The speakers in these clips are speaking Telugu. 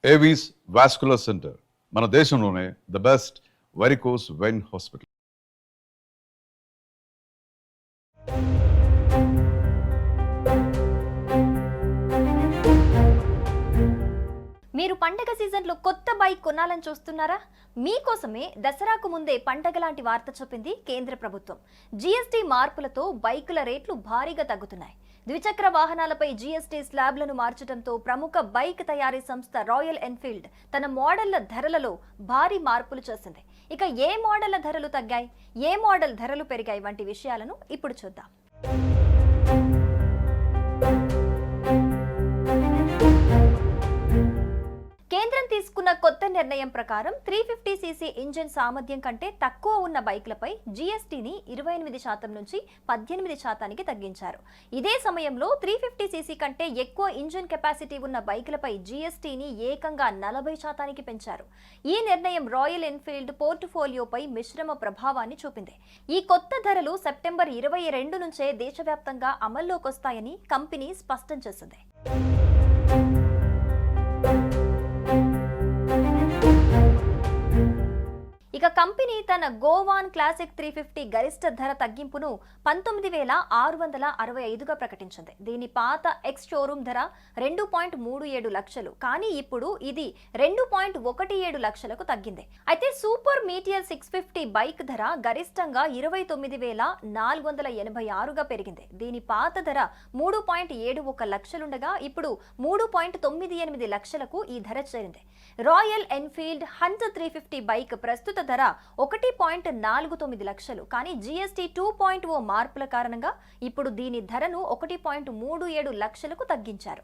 ఏవీస్ వాస్కులర్ సెంటర్ మన దేశంలోనే the best varicose vein hospital. మీరు పండగ సీజన్లో కొత్త బైక్ కొనాలని చూస్తున్నారా? మీకోసమే దసరాకు ముందే పండగ లాంటి వార్త చెప్పింది కేంద్ర ప్రభుత్వం. జీఎస్టీ మార్పులతో బైకుల రేట్లు భారీగా తగ్గుతున్నాయి. ద్విచక్ర వాహనాలపై జీఎస్టీ స్లాబ్లను మార్చడంతో ప్రముఖ బైక్ తయారీ సంస్థ రాయల్ ఎన్ఫీల్డ్ తన మోడళ్ల ధరలలో భారీ మార్పులు చేసింది. ఇక ఏ మోడళ్ల ధరలు తగ్గాయి, ఏ మోడల్ ధరలు పెరిగాయి వంటి విషయాలను ఇప్పుడు చూద్దాం. కేంద్రం తీసుకున్న కొత్త నిర్ణయం ప్రకారం 350cc ఇంజిన్ సామర్థ్యం కంటే తక్కువ ఉన్న బైక్లపై జీఎస్టీని 28% నుంచి 18% తగ్గించారు. ఇదే సమయంలో 350cc కంటే ఎక్కువ ఇంజిన్ కెపాసిటీ ఉన్న బైక్లపై జీఎస్టీని ఏకంగా 40% పెంచారు. ఈ నిర్ణయం రాయల్ ఎన్ఫీల్డ్ పోర్ట్ఫోలియోపై మిశ్రమ ప్రభావాన్ని చూపింది. ఈ కొత్త ధరలు సెప్టెంబర్ 22 నుంచే దేశవ్యాప్తంగా అమల్లోకొస్తాయని కంపెనీ స్పష్టం చేసింది. ఇక కంపెనీ తన గోవాన్ క్లాసిక్ 350 గరిష్ట ధర తగ్గింపును 19,665గా ప్రకటించింది. దీని పాత ఎక్స్ షోరూమ్ ధర 2.37 లక్షలు, కానీ ఇప్పుడు ఇది 2.17 లక్షలకు తగ్గింది. అయితే సూపర్ మీటియర్ 650 బైక్ ధర గరిష్టంగా 29,486గా పెరిగింది. దీని పాత ధర 3.71 లక్షలుండగా ఇప్పుడు 3.98 లక్షలకు ఈ ధర చేరింది. రాయల్ ఎన్ఫీల్డ్ హంటర్ 350 బైక్ ప్రస్తుత ధర 1.49 లక్షలు, కానీ జీఎస్టీ 2.0 మార్పుల కారణంగా ఇప్పుడు దీని ధరను 1.37 లక్షలకు తగ్గించారు.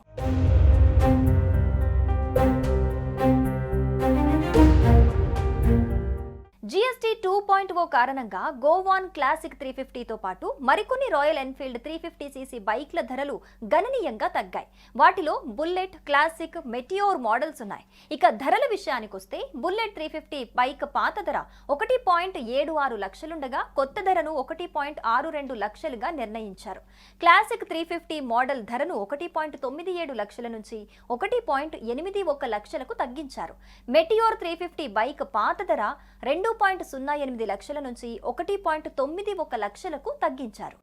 జీఎస్టీ 2.0 కారణంగా గోవాన్ క్లాసిక్ 350తో పాటు మరికొన్ని రాయల్ ఎన్ఫీల్డ్ 350cc బైక్ల ధరలు గణనీయంగా తగ్గాయి. వాటిలో బుల్లెట్, క్లాసిక్, మెటియోర్ మోడల్స్ ఉన్నాయి. ఇక ధరల విషయానికి వస్తే బుల్లెట్ 350 బైక్ పాత ధర 1.76 లక్షలుండగా కొత్త ధరను 1.62 లక్షలుగా నిర్ణయించారు. క్లాసిక్ 350 మోడల్ ధరను 1.97 లక్షల నుంచి 1.81 లక్షలకు తగ్గించారు. మెటియోర్ 350 బైక్ పాత ధర 2.08 లక్షల నుంచి 1.91 లక్షలకు తగ్గించారు.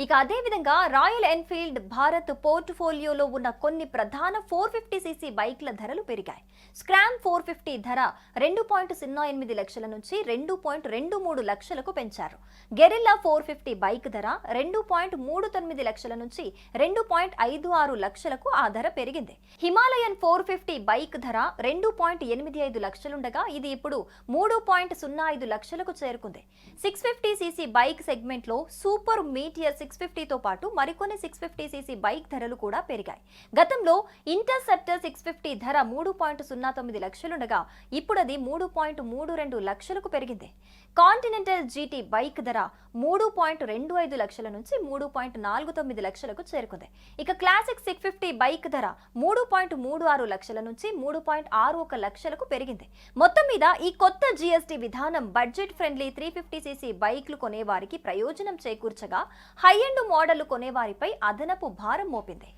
ఇక అదేవిధంగా రాయల్ ఎన్ఫీల్డ్ భారత్ పోర్ట్ఫోలియోలో ఉన్న కొన్ని ప్రధాన 450cc బైక్ల ధరలు పెరిగాయి. స్క్రామ్ 450 ధర 2.08 లక్షల నుంచి 2.23 లక్షలకు పెంచారు. గెరిల్లా 450 బైక్ ధర 2.39 లక్షల నుంచి 2.56 లక్షలకు ఆ ధర పెరిగింది. హిమాలయన్ 450 బైక్ ధర 2.85 లక్షలుండగా ఇది ఇప్పుడు 3.05 లక్షలకు చేరుకుంది. 650cc బైక్ సెగ్మెంట్ లో సూపర్ మీటియర్ 650తో పాటు మరికొన్ని 650cc బైక్ ధరలు కూడా పెరిగాయి. గతంలో ఇంటర్సెప్టర్ 650 ధర 3.09 లక్షలుండగా ఇప్పుడు అది 3.32 లక్షలకు పెరిగింది. కాంటినెంటల్ జీటీ బైక్ ధర 3.25 లక్షల నుంచి 3.49 లక్షలకు చేరుకుంది. ఇక క్లాసిక్ 650 బైక్ ధర 3.36 లక్షల నుంచి 3.61 లక్షలకు పెరిగింది. మొత్తం మీద ఈ కొత్త జీఎస్టీ విధానం బడ్జెట్ ఫ్రెండ్లీ 350cc బైక్లు కొనేవారికి ప్రయోజనం చేకూర్చగా హై ఎండ్ మోడళ్లు కొనేవారిపై అదనపు భారం మోపింది.